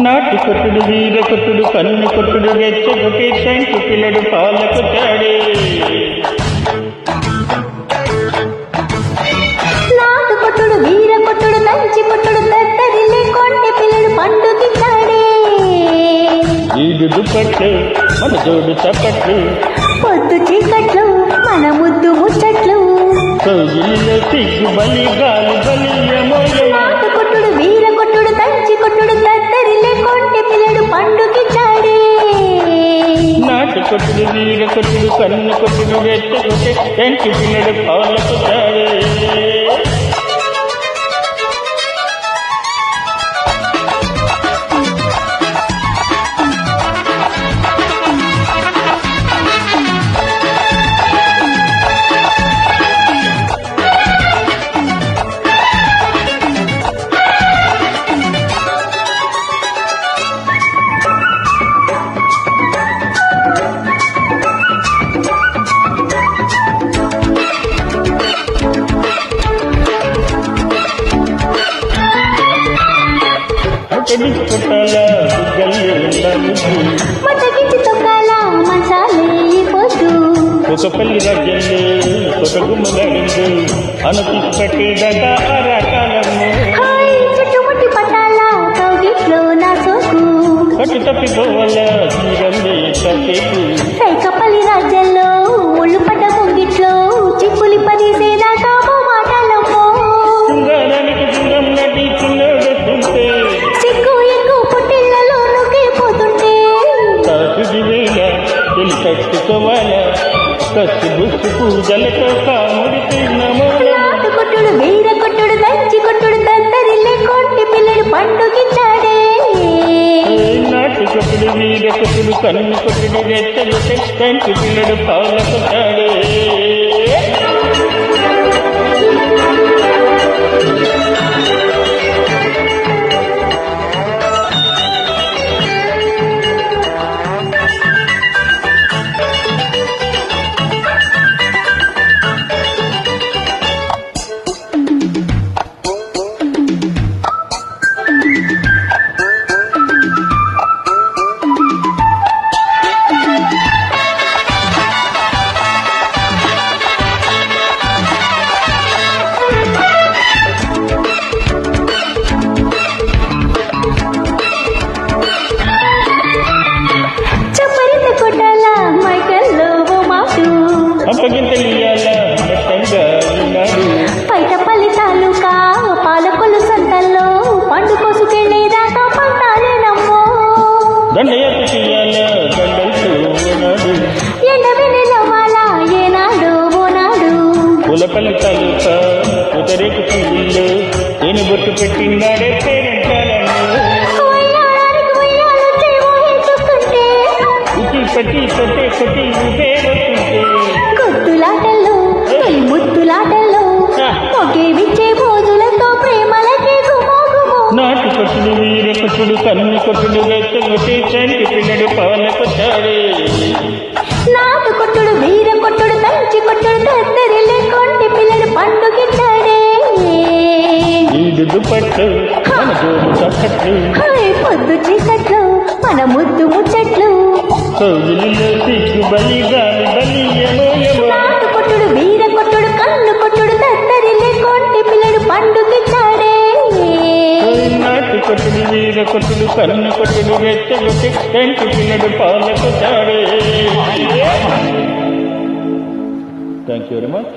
నాటు కొట్టుడు వీర కొట్టుడు కన్ను కొట్టుడు రెచ్చగొట్టి టెంకు పిల్లడు పాలకు చాడే నాటు కొట్టుడు వీర కొట్టుడు దంచి కొట్టుడు దద్దరిల్లే కొంటె పిల్లడు పండుకి చాడే ఈడు దుప్పట్లు మన జోడు చప్పట్లు పొద్దు చీకట్లు మన ముద్దు ముచ్చట్లు కౌగిలిలో సిగ్గు బలి గాలి బలి నాటు కొట్టుడు వీర కొట్టుడు దంచి కొట్టుడు దద్దరిల్లే కొంటె పిల్లడు పండుకి చాడే నాటు కొట్టుడు వీర కొట్టుడు కన్ను కొట్టుడు రెచ్చగొట్టి టెంకు పిల్లడు పాలకు చాడే కొట్టాల మటకించి తొక్కాల మసాలే పొద్దు ఒక పల్లి రాజ్యంలో ఒక గుమ్మగాడిండు అనతి పెట్టేదట అరకాలము చుట్టుముట్టి పట్టాల కౌగిట్లో నా సోకు కట్టు తప్పిపోవాల తీరంది తప్పేకు కైకపల్లి రాజ్యంలో ముళ్ళు పడ్డ ముంగిట్లో చిప్పులి పదిసేనా కాపు మాటలమ్మో శృంగారానికి శృంగం నటి చిన్నోడుతుంటే సిగ్గు ఎక్కువ పుట్టిళ్లలో నొక్కిపోతుంటే తాసుది వేళ తెలి కట్టుకోవాల కసు బుస్సు పూజలతో కాముడి తిన్నమో నాటు కొట్టుడు వీర కొట్టుడు దంచి కొట్టుడు దద్దరిల్లే కొంటి పిల్లడు పండుకి చాడే నాటు కొట్టుడు వీర కొట్టుడు కన్ను కొట్టుడు రెచ్చగొట్టి టెంకు పిల్లడు పాలకు చాడే చప్పరింత కొట్టాల మైకల్లో ఓ మాటు అప్పగింతలియాల మెత్తంగా ఉన్నాడు పైటపల్లి తాలూకా పాలకొల్లు సంతల్లో పండు కోసుకెళ్ళేదాకా పంటాలేనమ్మో దండయాత్ర చెయ్యాల దండలతో ఉన్నాడు ఎండవెన్నెలవ్వాలా ఏనాడు ఓనాడు పులపల్లి తాలూకా ఉదరేకు పువ్వుల్లో నేను బొట్టు పెట్టినాడే పేరెంటాలను ఉయ్యాలానికి ఉయ్యాలొచ్చే ఊహించుకుంటే ఉచి పట్టి కొట్టే కొట్టి పేరొస్తుంటే గుత్తులాటల్లో తొలి ముత్తులాటల్లో ఒకే విచ్చే భోజులతో ప్రేమలకే గుమోగుమో నాటు కొట్టుడు వీర కొట్టుడు కన్ను కొట్టుడు రెచ్చగొట్టి చంటి పిల్లడు పాలకు చాడే నాటు కొట్టుడు వీర కొట్టుడు దంచి కొట్టుడు దద్దరిల్లే కొంటి పిల్లడు పండుకి చాడే ఈడు దుప్పట్లు మన జోడు చప్పట్లు హాయ్ పొద్దు చీకట్లు మన ముద్దు ముచ్చట్లు కౌగిలిలో సిగ్గు బలి గాలి బలి యమో నాటు కొట్టుడు వీర కొట్టుడు కన్ను కొట్టుడు దద్దరిల్లే కొంటి పిల్లడు పండుకి చాడే నాటు కొట్టుడు వీర కొట్టుడు కన్ను కొట్టుడు రెచ్చగొట్టి టెంకు పిల్లడు పాలకు చాడే థ్యాంక్ యూ వెరీ మచ్.